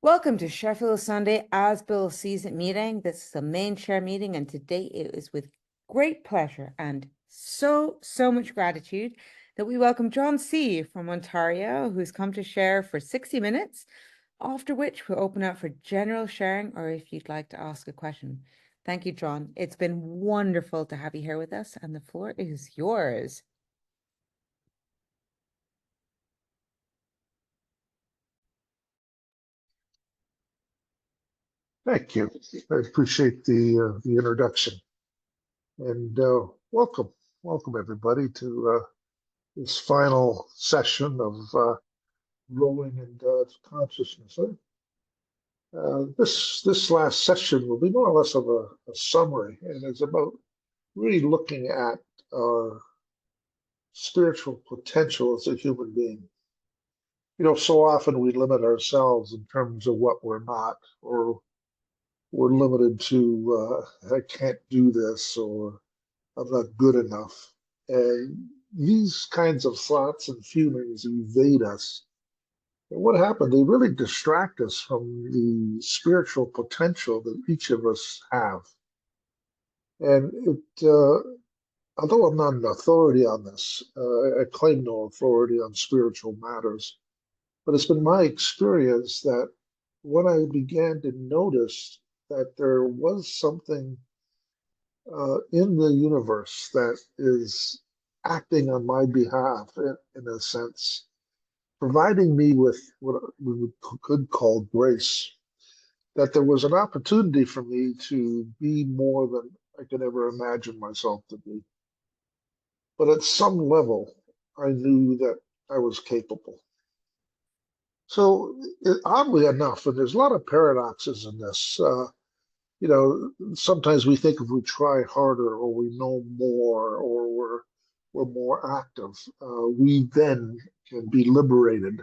Welcome to Sheffield Sunday as Bill sees it meeting. This is the main share meeting, and today it is with great pleasure and so much gratitude that we welcome John C. from Ontario, who's come to share for 60 minutes, after which we'll open up for general sharing or if you'd like to ask a question. Thank you, John. It's been wonderful to have you here with us, and the floor is yours. Thank you. I appreciate the introduction and welcome everybody to this final session of Growing in God's Consciousness. This last session will be more or less of a summary, and it's about really looking at our spiritual potential as a human being. You know, so often we limit ourselves in terms of what we're not, or we're limited to I can't do this, or I'm not good enough. And these kinds of thoughts and feelings invade us. And what happened? They really distract us from the spiritual potential that each of us have. And although I'm not an authority on this, I claim no authority on spiritual matters. But it's been my experience that when I began to notice that there was something in the universe that is acting on my behalf, in a sense, providing me with what could call grace, that there was an opportunity for me to be more than I could ever imagine myself to be. But at some level, I knew that I was capable. So, oddly enough, and there's a lot of paradoxes in this. You know, sometimes we think if we try harder or we know more or we're more active, we then can be liberated.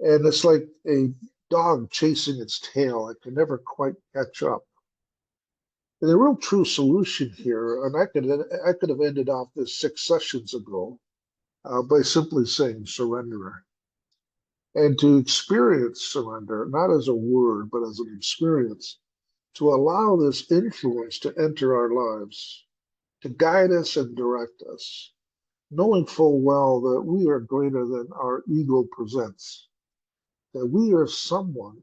And it's like a dog chasing its tail; it can never quite catch up. And the real true solution here, and I could have ended off this 6 sessions ago by simply saying surrender. And to experience surrender, not as a word, but as an experience, to allow this influence to enter our lives, to guide us and direct us, knowing full well that we are greater than our ego presents, that we are someone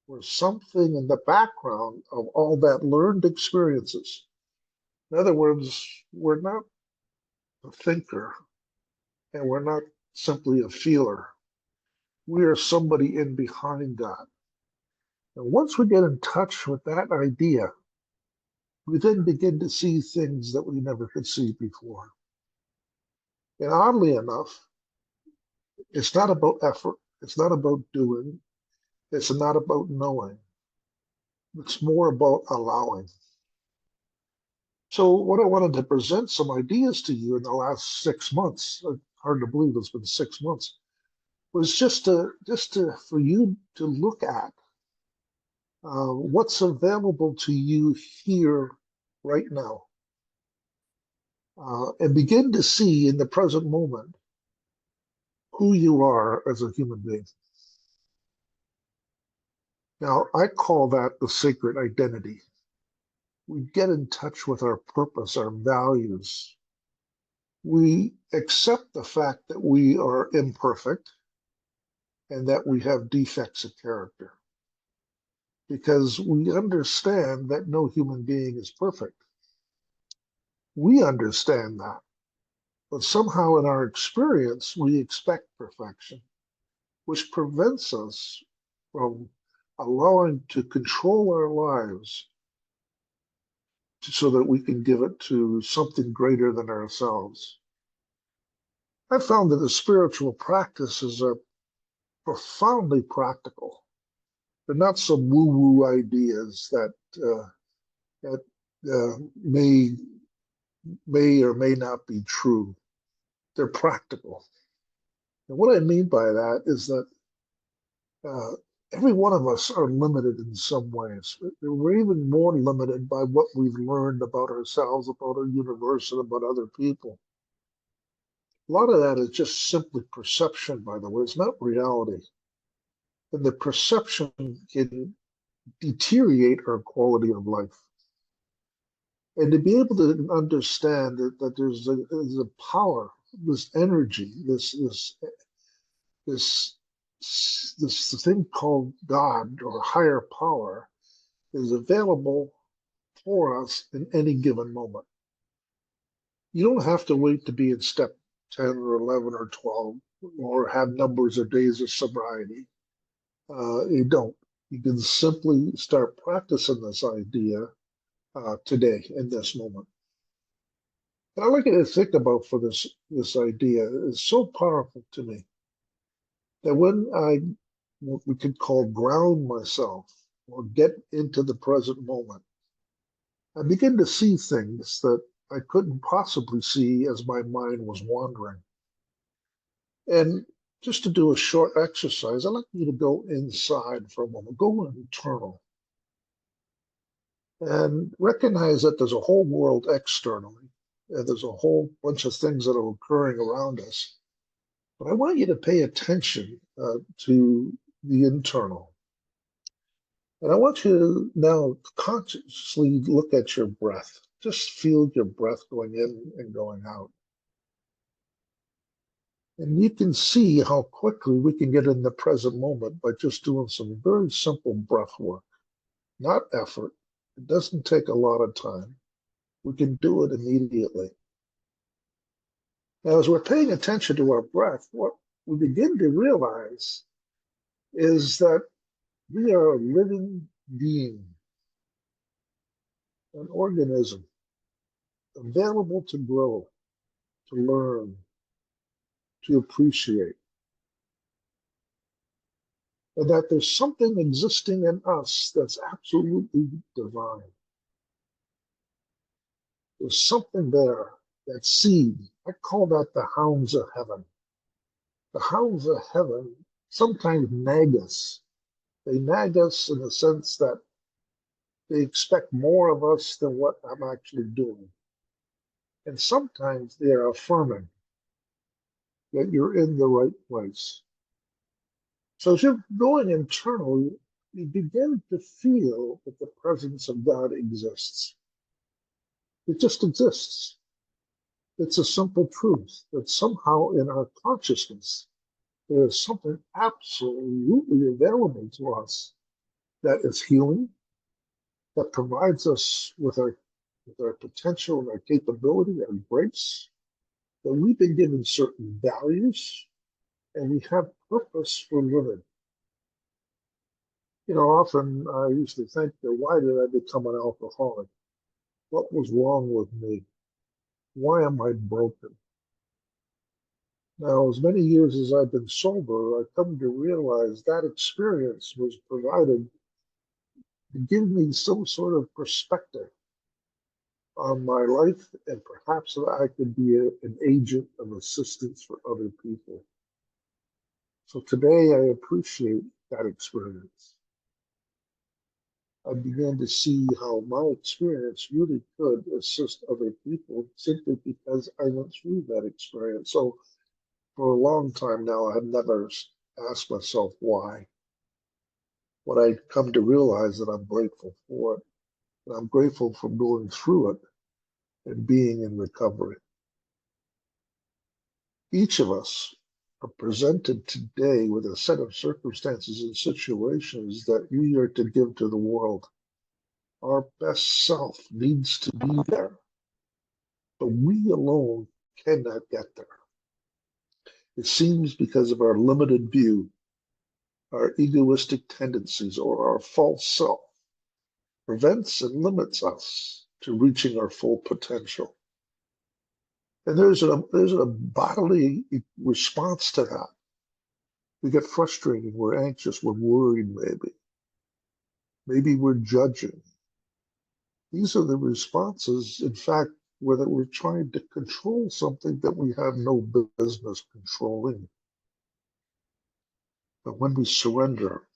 or something in the background of all that learned experiences. In other words, we're not a thinker and we're not simply a feeler. We are somebody in behind that. And once we get in touch with that idea, we then begin to see things that we never could see before. And oddly enough, it's not about effort, it's not about doing, it's not about knowing. It's more about allowing. So, what I wanted to present some ideas to you in the last 6 months, hard to believe it's been 6 months, was just to for you to look at what's available to you here right now, and begin to see in the present moment who you are as a human being. Now, I call that the sacred identity. We get in touch with our purpose, our values. We accept the fact that we are imperfect and that we have defects of character, because we understand that no human being is perfect. We understand that. But somehow in our experience, we expect perfection, which prevents us from allowing to control our lives so that we can give it to something greater than ourselves. I found that the spiritual practices are profoundly practical. They're not some woo-woo ideas that may or may not be true. They're practical. And what I mean by that is that uh, every one of us are limited in some ways. We're even more limited by what we've learned about ourselves, about our universe, and about other people. A lot of that is just simply perception, by the way. It's not reality. And the perception can deteriorate our quality of life. And to be able to understand that there's a power, this energy, this this thing called God or higher power is available for us in any given moment. You don't have to wait to be in step 10 or 11 or 12 or have numbers of days of sobriety. You don't. You can simply start practicing this idea today in this moment. And I like to think about for this idea is so powerful to me that when I what we could call ground myself or get into the present moment, I begin to see things that I couldn't possibly see as my mind was wandering. And just to do a short exercise, I'd like you to go inside for a moment, go internal, and recognize that there's a whole world externally, and there's a whole bunch of things that are occurring around us. But I want you to pay attention to the internal. And I want you to now consciously look at your breath. Just feel your breath going in and going out. And you can see how quickly we can get in the present moment by just doing some very simple breath work, not effort. It doesn't take a lot of time. We can do it immediately. Now, as we're paying attention to our breath, what we begin to realize is that we are a living being, an organism available to grow, to learn, to appreciate, and that there's something existing in us that's absolutely divine. There's something there, that seed. I call that the hounds of heaven. The hounds of heaven sometimes nag us. They nag us in the sense that they expect more of us than what I'm actually doing. And sometimes they are affirming that you're in the right place. So as you're going internally, you begin to feel that the presence of God exists. It just exists. It's a simple truth that somehow in our consciousness, there is something absolutely available to us that is healing, that provides us with our potential and our capability, our grace, that we've been given certain values and we have purpose for living. You know, often I used to think that why did I become an alcoholic? What was wrong with me? Why am I broken? Now, as many years as I've been sober, I've come to realize that experience was provided to give me some sort of perspective on my life, and perhaps that I could be an agent of assistance for other people. So today I appreciate that experience. I began to see how my experience really could assist other people simply because I went through that experience. So for a long time now, I had never asked myself why. What I come to realize that I'm grateful for it. And I'm grateful for going through it and being in recovery. Each of us are presented today with a set of circumstances and situations that we are to give to the world. Our best self needs to be there, but we alone cannot get there. It seems because of our limited view, our egoistic tendencies, or our false self prevents and limits us to reaching our full potential. And there's a bodily response to that. We get frustrated, we're anxious, we're worried maybe. Maybe we're judging. These are the responses, in fact, whether we're trying to control something that we have no business controlling. But when we surrender,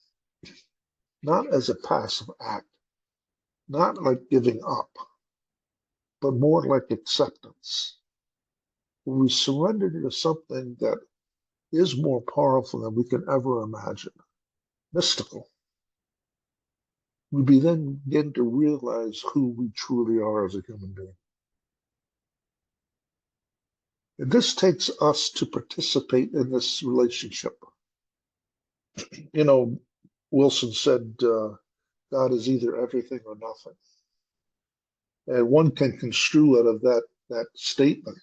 not as a passive act, not like giving up, but more like acceptance, when we surrender to something that is more powerful than we can ever imagine, mystical, we begin to realize who we truly are as a human being. And this takes us to participate in this relationship. You know, Wilson said, God is either everything or nothing. And one can construe out of that statement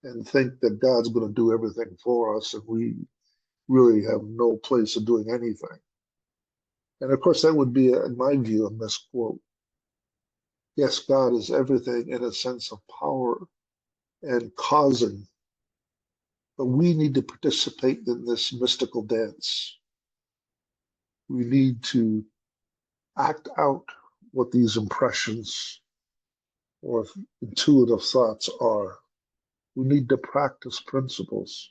and think that God's going to do everything for us and we really have no place of doing anything. And of course, that would be, in my view, a misquote. Yes, God is everything in a sense of power and causing, but we need to participate in this mystical dance. We need to act out what these impressions or intuitive thoughts are. We need to practice principles.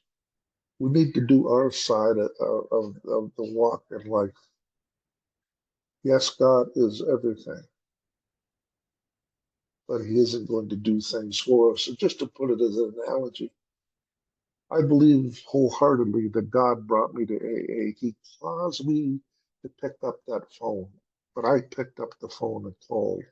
We need to do our side of the walk in life. Yes, God is everything, but He isn't going to do things for us. So just to put it as an analogy, I believe wholeheartedly that God brought me to AA. He caused me to pick up that phone, but I picked up the phone and called.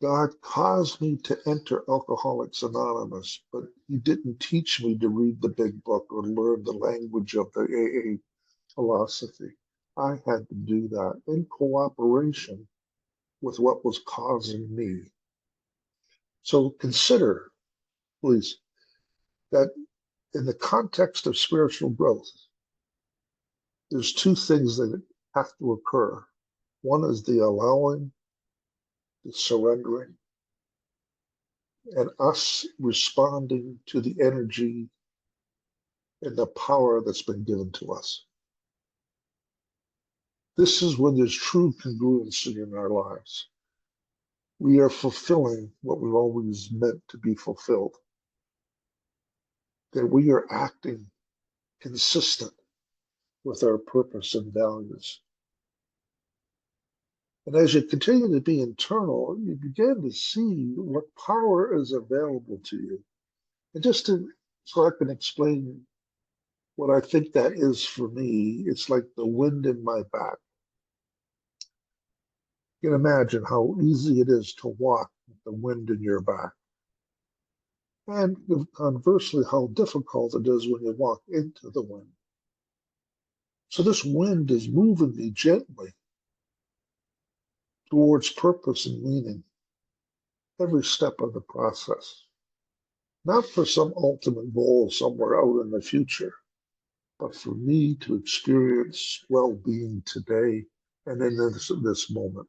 God caused me to enter Alcoholics Anonymous, but He didn't teach me to read the big book or learn the language of the AA philosophy. I had to do that in cooperation with what was causing me. So consider, please, that in the context of spiritual growth, there's two things that have to occur. One is the allowing, the surrendering, and us responding to the energy and the power that's been given to us. This is when there's true congruency in our lives. We are fulfilling what we've always meant to be fulfilled. That we are acting consistent with our purpose and values. And as you continue to be internal, you begin to see what power is available to you. And so I can explain what I think that is for me, it's like the wind in my back. You can imagine how easy it is to walk with the wind in your back. And conversely, how difficult it is when you walk into the wind. So this wind is moving me gently towards purpose and meaning every step of the process. Not for some ultimate goal somewhere out in the future, but for me to experience well-being today and in this moment.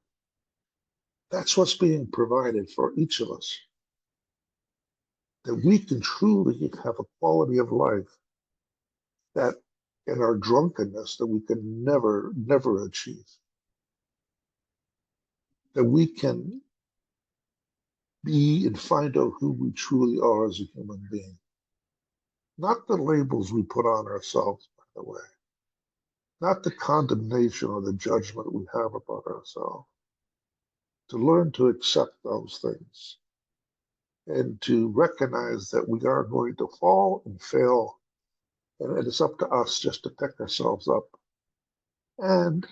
That's what's being provided for each of us. That we can truly have a quality of life that in our drunkenness that we can never achieve. That we can be and find out who we truly are as a human being. Not the labels we put on ourselves, by the way. Not the condemnation or the judgment we have about ourselves. To learn to accept those things and to recognize that we are going to fall and fail, and it's up to us just to pick ourselves up and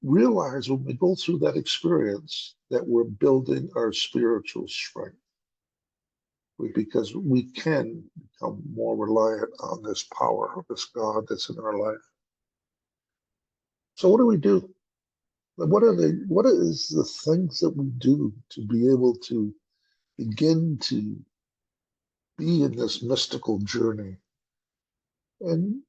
realize when we go through that experience that we're building our spiritual strength because we can become more reliant on this power, this God that's in our life. So what do we do? What is the things that we do to be able to begin to be in this mystical journey? And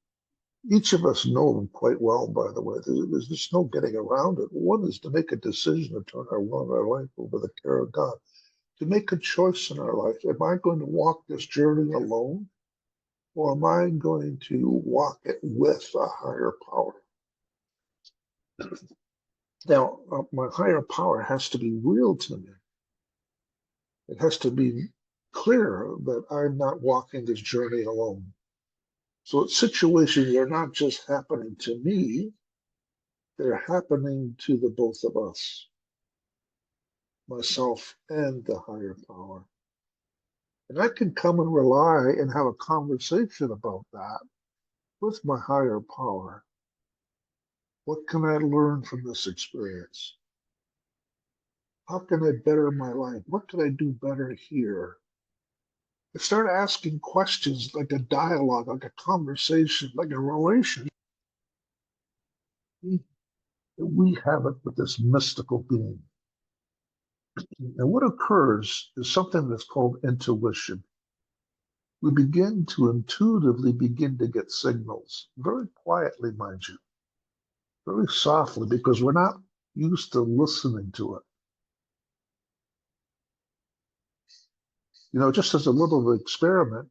each of us know them quite well, by the way. There's just no getting around it. One is to make a decision to turn our will and our life over the care of God, to make a choice in our life. Am I going to walk this journey alone, or am I going to walk it with a higher power? Now, my higher power has to be real to me. It has to be clear that I'm not walking this journey alone. So situations are not just happening to me, they're happening to the both of us, myself and the higher power. And I can come and rely and have a conversation about that with my higher power What can I learn from this experience? How can I better my life? What can I do better here? I start asking questions like a dialogue, like a conversation, like a relationship that we have it with this mystical being. And what occurs is something that's called intuition. We begin to intuitively begin to get signals, very quietly, mind you, very softly, because we're not used to listening to it. You know, just as a little experiment,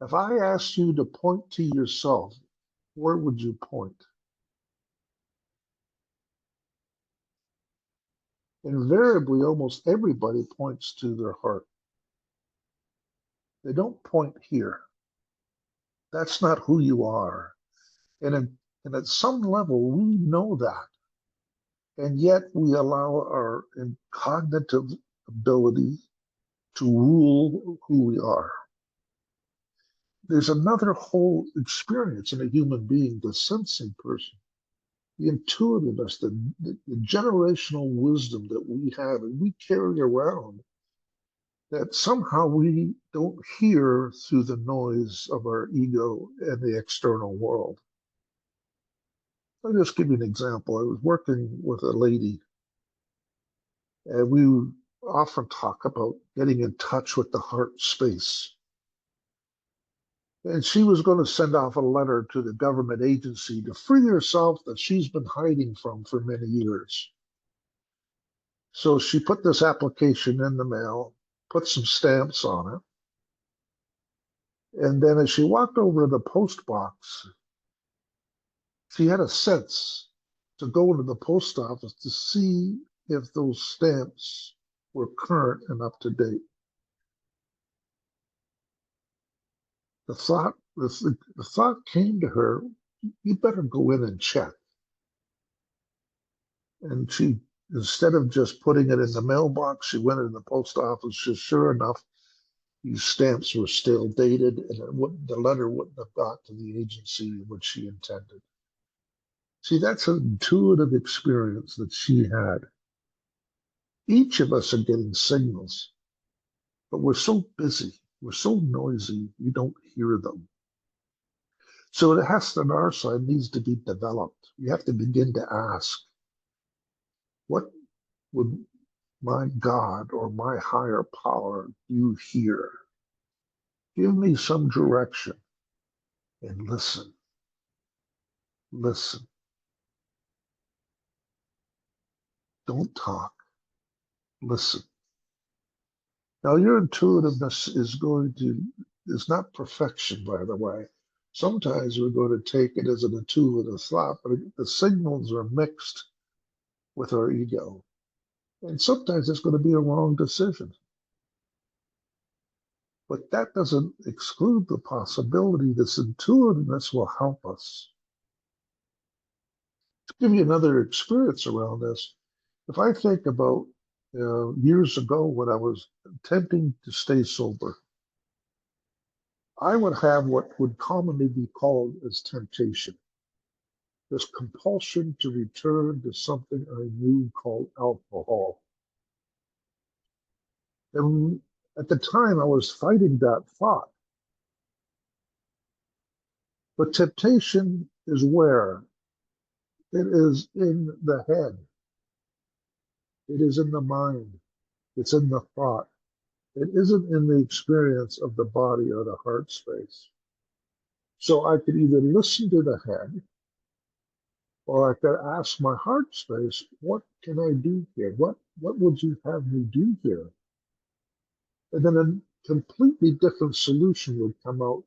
if I asked you to point to yourself, where would you point? Invariably, almost everybody points to their heart. They don't point here. That's not who you are. And at some level, we know that. And yet we allow our cognitive ability to rule who we are. There's another whole experience in a human being, the sensing person, the intuitiveness, the generational wisdom that we have and we carry around that somehow we don't hear through the noise of our ego and the external world. I'll just give you an example. I was working with a lady, and we often talk about getting in touch with the heart space. And she was going to send off a letter to the government agency to free herself that she's been hiding from for many years. So she put this application in the mail, put some stamps on it, and then as she walked over to the post box, she had a sense to go into the post office to see if those stamps were current and up to date. The thought came to her, you better go in and check. And she, instead of just putting it in the mailbox, she went in the post office. Sure enough, these stamps were still dated, and the letter wouldn't have got to the agency which she intended. See, that's an intuitive experience that she had. Each of us are getting signals, but we're so busy, we're so noisy, we don't hear them. So it has to, on our side, needs to be developed. We have to begin to ask, what would my God or my higher power do here? Give me some direction and listen, listen. Don't talk, listen. Now, your intuitiveness is not perfection, by the way. Sometimes we're going to take it as an intuitive thought, but the signals are mixed with our ego. And sometimes it's going to be a wrong decision. But that doesn't exclude the possibility this intuitiveness will help us. To give you another experience around this, if I think about years ago when I was attempting to stay sober, I would have what would commonly be called as temptation, this compulsion to return to something I knew called alcohol. And at the time, I was fighting that thought. But temptation is where? It is in the head. It is in the mind. It's in the thought. It isn't in the experience of the body or the heart space. So I could either listen to the head or I could ask my heart space, what can I do here? What would you have me do here? And then a completely different solution would come out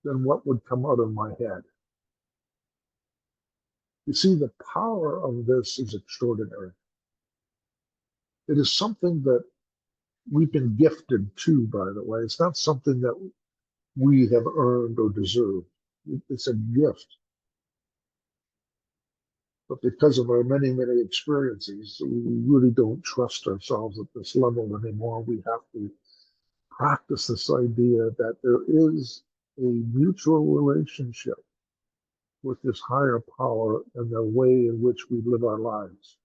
than what would come out of my head. You see, the power of this is extraordinary. It is something that we've been gifted to, by the way. It's not something that we have earned or deserved. It's a gift. But because of our many, many experiences, we really don't trust ourselves at this level anymore. We have to practice this idea that there is a mutual relationship with this higher power and the way in which we live our lives.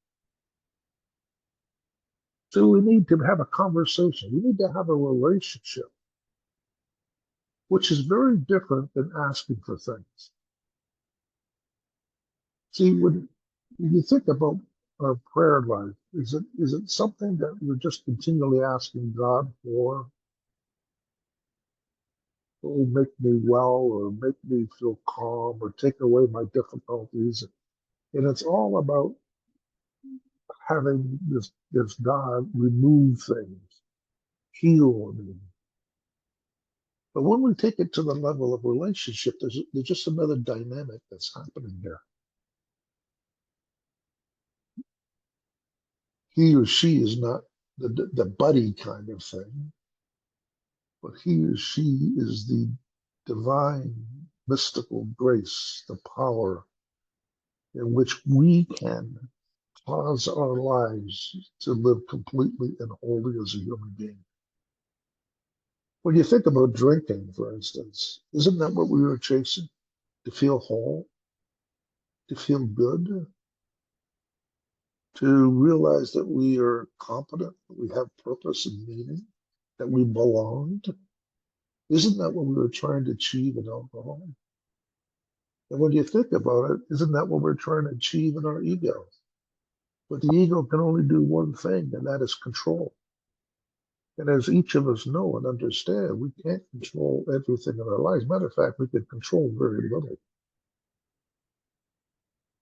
So we need to have a conversation. We need to have a relationship, which is very different than asking for things. See, when you think about our prayer life, is it something that we're just continually asking God for? Oh, make me well, or make me feel calm, or take away my difficulties. And it's all about having this God remove things, heal me. But when we take it to the level of relationship, there's just another dynamic that's happening there. He or she is not the buddy kind of thing, but he or she is the divine, mystical grace, the power in which we can cause our lives to live completely and wholly as a human being. When you think about drinking, for instance, isn't that what we were chasing? To feel whole, to feel good, to realize that we are competent, that we have purpose and meaning, that we belonged. Isn't that what we were trying to achieve in alcohol? And when you think about it, isn't that what we're trying to achieve in our ego? But the ego can only do one thing, and that is control. And as each of us know and understand, we can't control everything in our lives. Matter of fact, we can control very little.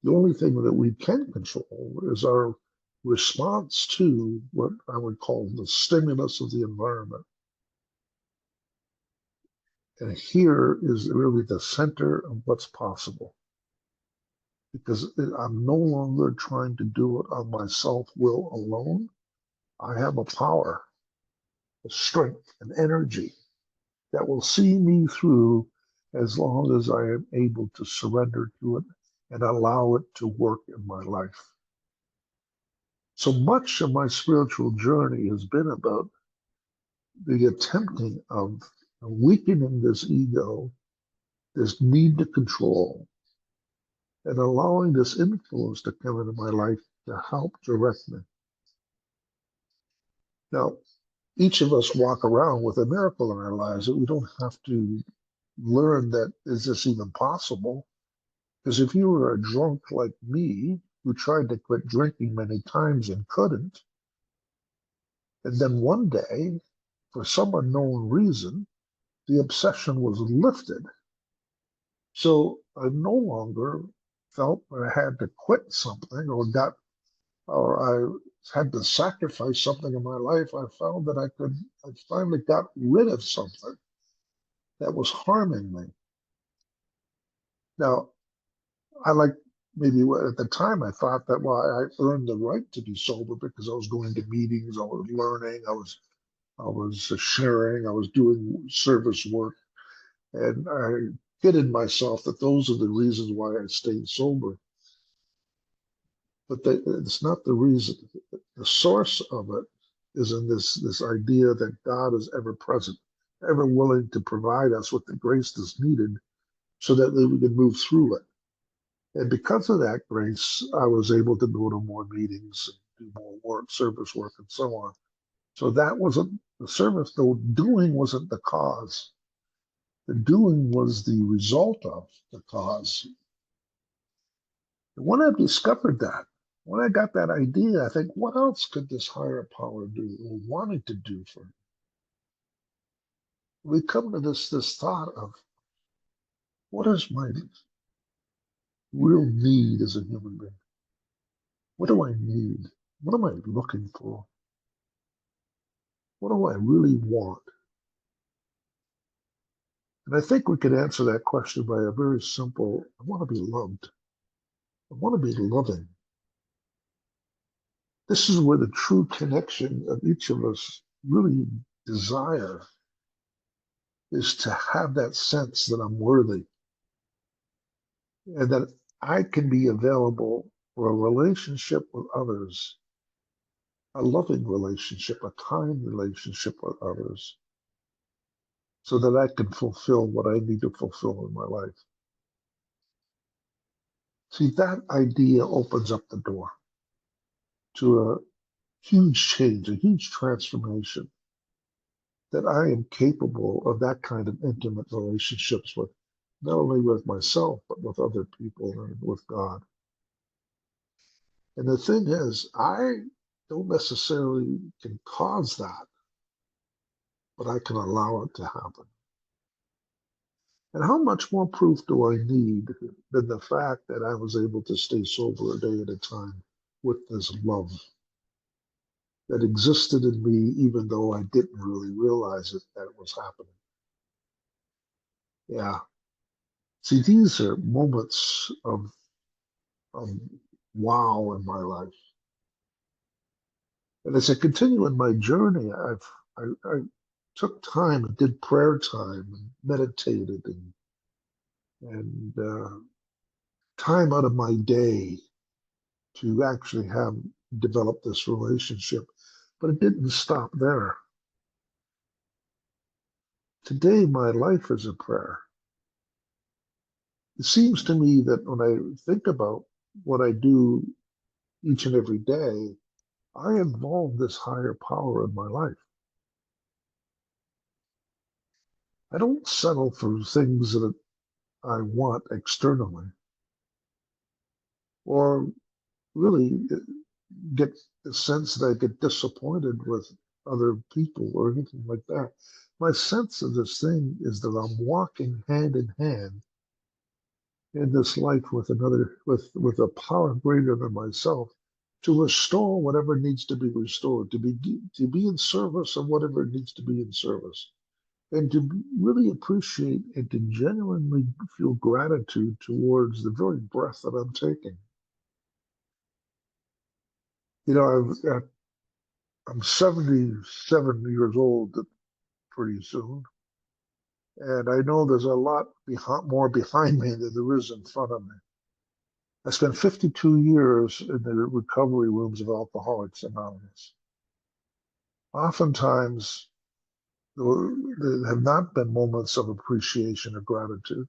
The only thing that we can control is our response to what I would call the stimulus of the environment. And here is really the center of what's possible. Because I'm no longer trying to do it on my self-will alone. I have a power, a strength, an energy that will see me through as long as I am able to surrender to it and allow it to work in my life. So much of my spiritual journey has been about the attempting of weakening this ego, this need to control, and allowing this influence to come into my life to help direct me. Now, each of us walk around with a miracle in our lives that we don't have to learn that is this even possible? Because if you were a drunk like me who tried to quit drinking many times and couldn't, and then one day, for some unknown reason, the obsession was lifted. So I no longer felt I had to quit something or I had to sacrifice something in my life. I found that I finally got rid of something that was harming me. Now, I like maybe at the time I thought that well I earned the right to be sober because I was going to meetings, I was learning, I was sharing, I was doing service work, and I kidded myself that those are the reasons why I stayed sober. But it's not the reason. The source of it is in this idea that God is ever present, ever willing to provide us with the grace that's needed so that we can move through it. And because of that grace, I was able to go to more meetings and do more work, service work, and so on. So that wasn't the service, though doing wasn't the cause. The doing was the result of the cause. And when I discovered that, when I got that idea, I think, what else could this higher power do or wanted to do for me? We come to this thought of what is my real need as a human being? What do I need? What am I looking for? What do I really want? And I think we could answer that question by a very simple, I want to be loved. I want to be loving. This is where the true connection of each of us really desire is to have that sense that I'm worthy and that I can be available for a relationship with others, a loving relationship, a kind relationship with others, so that I can fulfill what I need to fulfill in my life. See, that idea opens up the door to a huge change, a huge transformation, that I am capable of that kind of intimate relationships with not only with myself, but with other people and with God. And the thing is, I don't necessarily can cause that, but I can allow it to happen. And how much more proof do I need than the fact that I was able to stay sober a day at a time with this love that existed in me, even though I didn't really realize it, that it was happening? Yeah. See, these are moments of wow in my life. And as I continue in my journey, I took time and did prayer time and meditated and time out of my day to actually have developed this relationship. But it didn't stop there. Today, my life is a prayer. It seems to me that when I think about what I do each and every day, I involve this higher power in my life. I don't settle for things that I want externally, or really get the sense that I get disappointed with other people or anything like that. My sense of this thing is that I'm walking hand in hand in this life with another, with a power greater than myself, to restore whatever needs to be restored, to be in service of whatever needs to be in service, and to really appreciate and to genuinely feel gratitude towards the very breath that I'm taking. You know, I'm 77 years old pretty soon, and I know there's a lot more behind me than there is in front of me. I spent 52 years in the recovery rooms of Alcoholics Anonymous. Oftentimes, there have not been moments of appreciation or gratitude.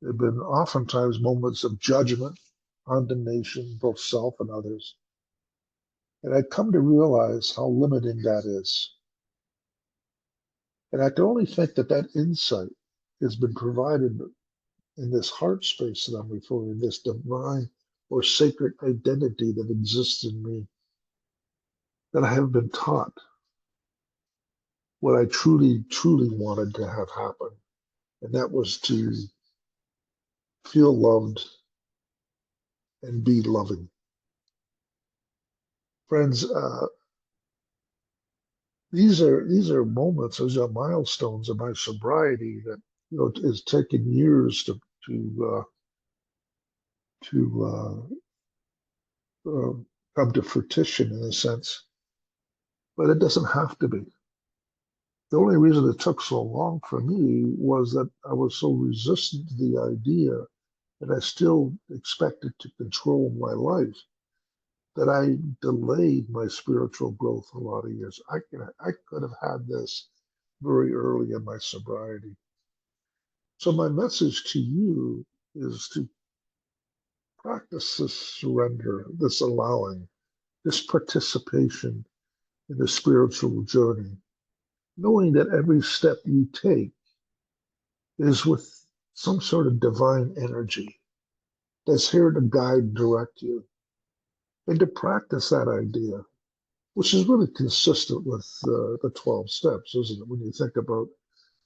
There have been oftentimes moments of judgment, condemnation, both self and others. And I've come to realize how limiting that is. And I can only think that that insight has been provided in this heart space that I'm referring, this divine or sacred identity that exists in me, that I have been taught what I truly, truly wanted to have happen. And that was to feel loved and be loving. Friends, these are moments, these are milestones of my sobriety that is taken years to come to fruition in a sense, but it doesn't have to be. The only reason it took so long for me was that I was so resistant to the idea that I still expected to control my life, that I delayed my spiritual growth a lot of years. I could have had this very early in my sobriety. So my message to you is to practice this surrender, this allowing, this participation in the spiritual journey, knowing that every step you take is with some sort of divine energy that's here to guide and direct you, and to practice that idea, which is really consistent with the 12 steps, isn't it? When you think about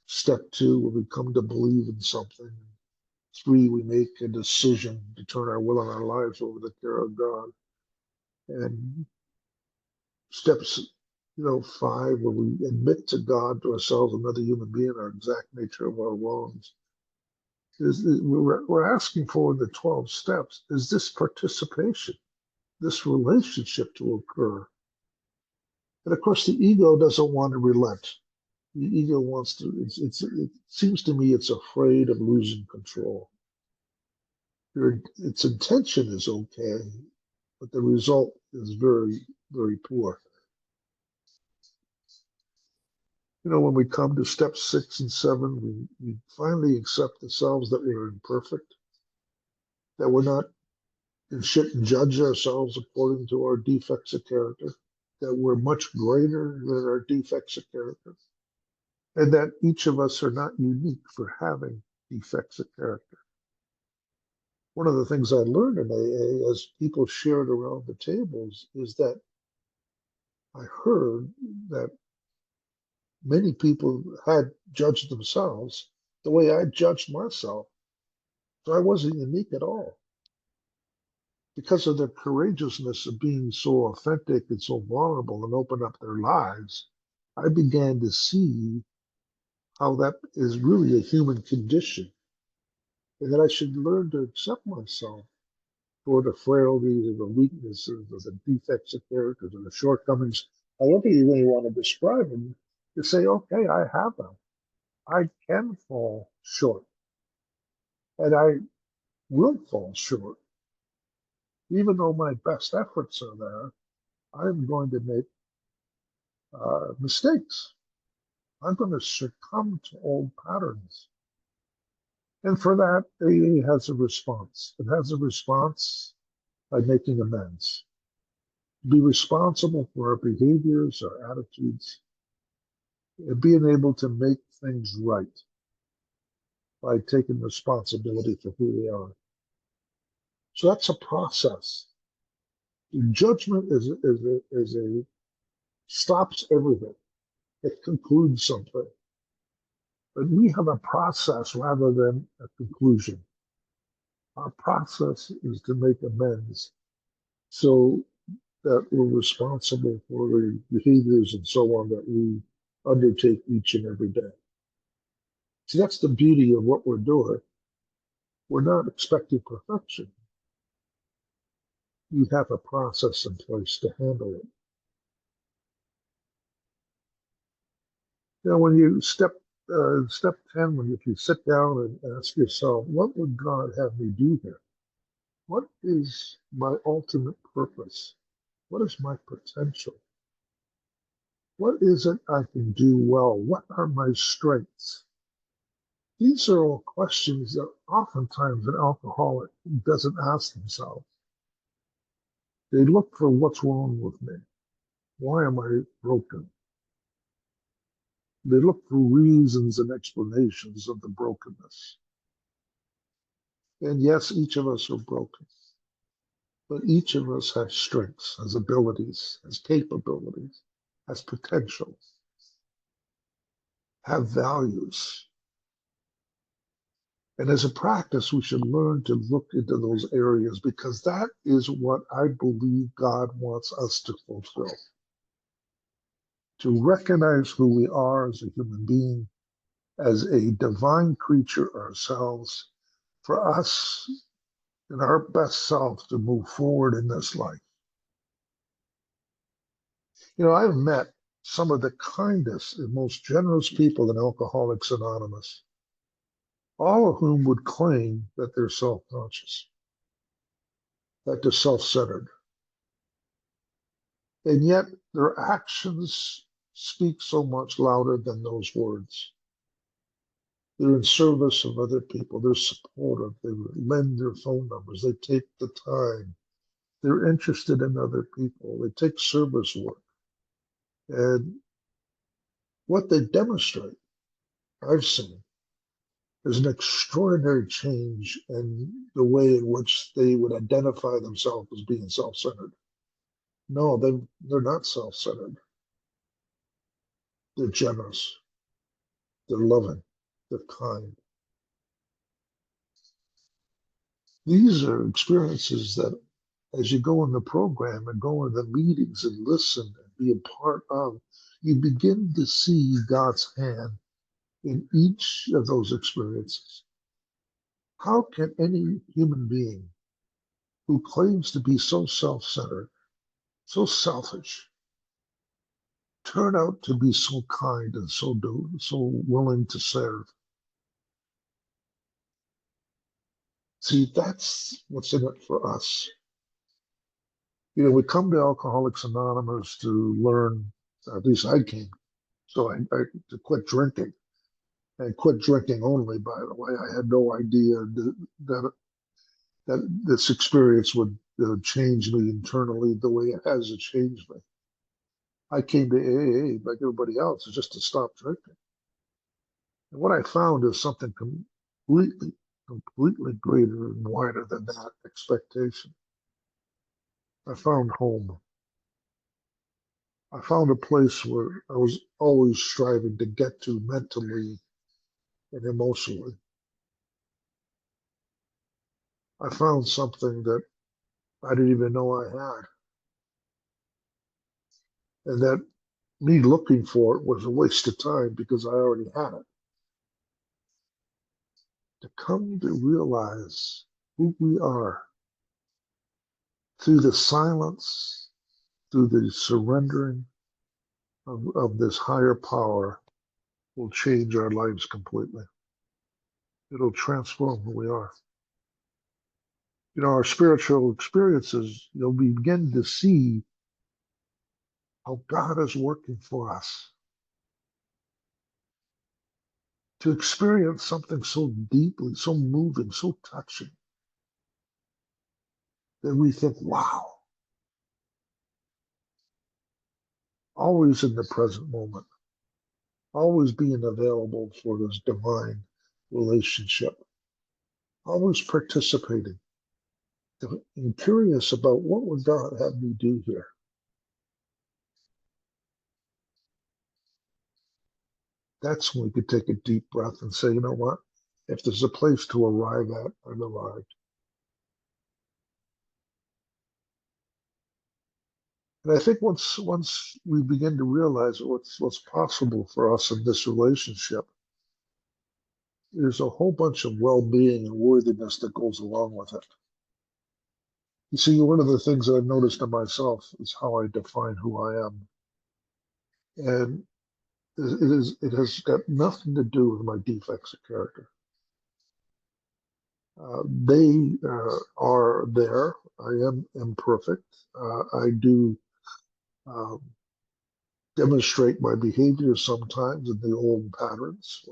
step two, where we come to believe in something. Three, we make a decision to turn our will and our lives over to the care of God. And steps, five, where we admit to God, to ourselves, another human being, our exact nature of our wrongs. We're asking for in the 12 steps is this participation, this relationship to occur. And of course, the ego doesn't want to relent. The ego wants to, it seems to me it's afraid of losing control. Its intention is okay, but the result is very, very poor. When we come to step 6 and 7, we finally accept ourselves that we're imperfect. that we're not and shouldn't judge ourselves according to our defects of character, that we're much greater than our defects of character, and that each of us are not unique for having defects of character. One of the things I learned in AA as people shared around the tables is that I heard that many people had judged themselves the way I judged myself. So I wasn't unique at all. Because of their courageousness of being so authentic and so vulnerable and open up their lives, I began to see how that is really a human condition and that I should learn to accept myself for the frailties or the weaknesses or the defects of character or the shortcomings, however you really want to describe them, to say, okay, I have them. I can fall short and I will fall short. Even though my best efforts are there, I'm going to make mistakes. I'm going to succumb to old patterns. And for that, AA has a response. It has a response by making amends. Be responsible for our behaviors, our attitudes, and being able to make things right by taking responsibility for who we are. So that's a process. Judgment is a stops everything. It concludes something. But we have a process rather than a conclusion. Our process is to make amends so that we're responsible for the behaviors and so on that we undertake each and every day. See, that's the beauty of what we're doing. We're not expecting perfection. You have a process in place to handle it. Now, when you step 10, when if you sit down and ask yourself, what would God have me do here? What is my ultimate purpose? What is my potential? What is it I can do well? What are my strengths? These are all questions that oftentimes an alcoholic doesn't ask themselves. They look for what's wrong with me. Why am I broken? They look for reasons and explanations of the brokenness. And yes, each of us are broken, but each of us has strengths, has abilities, has capabilities, has potential, have values. And as a practice, we should learn to look into those areas because that is what I believe God wants us to fulfill. To recognize who we are as a human being, as a divine creature ourselves, for us in our best self to move forward in this life. You know, I've met some of the kindest and most generous people in Alcoholics Anonymous, all of whom would claim that they're self-conscious, that they're self-centered. And yet their actions speak so much louder than those words. They're in service of other people. They're supportive. They lend their phone numbers. They take the time. They're interested in other people. They take service work. And what they demonstrate, I've seen, is an extraordinary change in the way in which they would identify themselves as being self-centered. No, they're not self-centered. They're generous. They're loving. They're kind. These are experiences that as you go in the program and go in the meetings and listen and be a part of, you begin to see God's hand in each of those experiences. How can any human being who claims to be so self-centered, so selfish, turn out to be so kind and so willing to serve? See, that's what's in it for us. You know, we come to Alcoholics Anonymous to learn, at least I came, so I to quit drinking and quit drinking only, by the way. I had no idea that that this experience would change me internally the way it has changed me. I came to AA like everybody else just to stop drinking. And what I found is something completely greater and wider than that expectation. I found home. I found a place where I was always striving to get to mentally and emotionally. I found something that I didn't even know I had. And that me looking for it was a waste of time because I already had it. To come to realize who we are through the silence, through the surrendering of this higher power will change our lives completely. It'll transform who we are. Our spiritual experiences, we begin to see how God is working for us. To experience something so deeply, so moving, so touching, that we think, wow, always in the present moment, always being available for this divine relationship, always participating, and curious about what would God have me do here. That's when we could take a deep breath and say, you know what? If there's a place to arrive at, I've arrived. And I think once we begin to realize what's possible for us in this relationship, there's a whole bunch of well-being and worthiness that goes along with it. You see, one of the things that I've noticed in myself is how I define who I am. And it has got nothing to do with my defects of character. They are there. I am imperfect. I do um, demonstrate my behavior sometimes in the old patterns.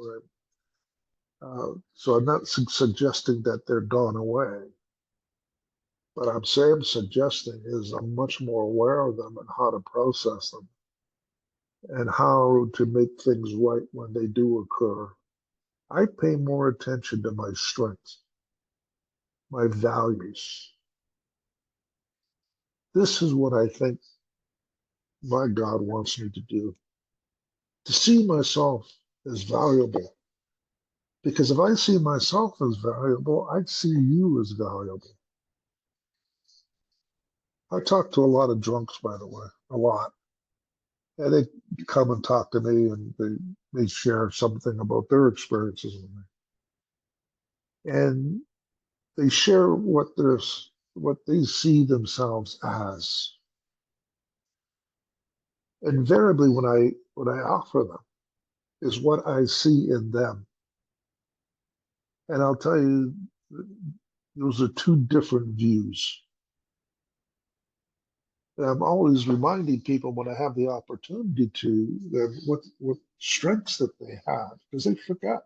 So I'm not suggesting that they're gone away. But I'm suggesting is I'm much more aware of them and how to process them and how to make things right when they do occur. I pay more attention to my strengths, my values. This is what I think my God wants me to do. To see myself as valuable. Because if I see myself as valuable, I'd see you as valuable. I talk to a lot of drunks, by the way, a lot. And they come and talk to me and they share something about their experiences with me. And they share what they see themselves as. Invariably when I offer them is what I see in them. And I'll tell you, those are two different views. And I'm always reminding people when I have the opportunity to that what strengths that they have, because they forget.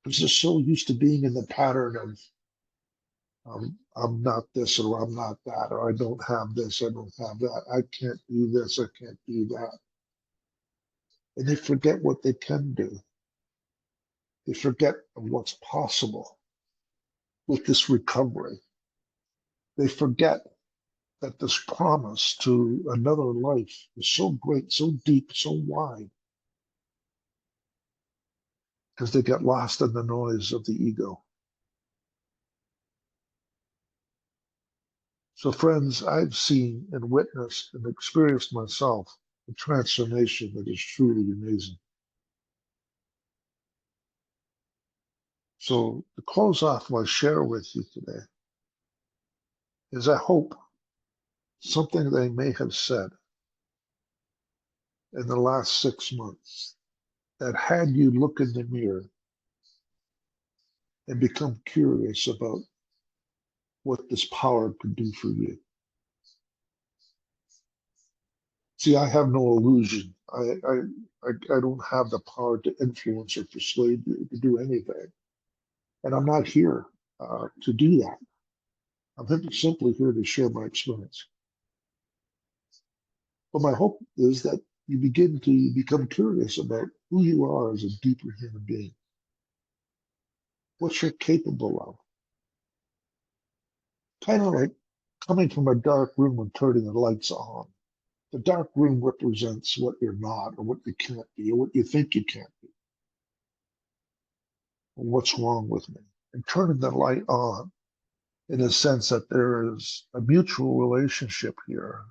Because they're so used to being in the pattern of I'm not this or I'm not that, or I don't have this, I don't have that, I can't do this, I can't do that. And they forget what they can do. They forget what's possible with this recovery. They forget that this promise to another life is so great, so deep, so wide, because they get lost in the noise of the ego. So, friends, I've seen and witnessed and experienced myself a transformation that is truly amazing. So, to close off my share with you today is I hope something they may have said in the last 6 months that had you look in the mirror and become curious about what this power could do for you. See, I have no illusion. I don't have the power to influence or persuade you to do anything. And I'm not here to do that. I'm simply here to share my experience. But my hope is that you begin to become curious about who you are as a deeper human being, what you're capable of. Kind of like coming from a dark room and turning the lights on. The dark room represents what you're not, or what you can't be, or what you think you can't be, or what's wrong with me. And turning the light on in a sense that there is a mutual relationship here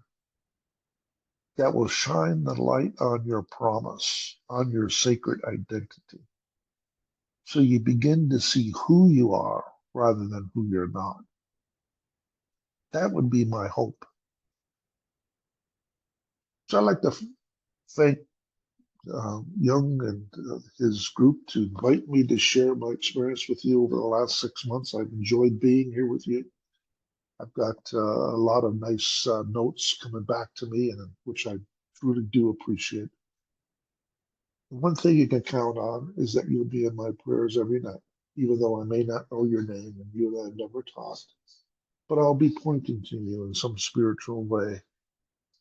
that will shine the light on your promise, on your sacred identity. So you begin to see who you are rather than who you're not. That would be my hope. So I'd like to thank Young and his group to invite me to share my experience with you over the last 6 months. I've enjoyed being here with you. I've got a lot of nice notes coming back to me, and which I truly do appreciate. One thing you can count on is that you'll be in my prayers every night, even though I may not know your name and you and I've never talked. But I'll be pointing to you in some spiritual way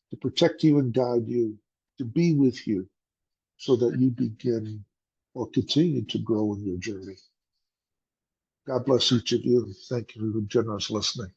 to protect you and guide you, to be with you so that you begin or continue to grow in your journey. God bless each of you. Thank you for your generous listening.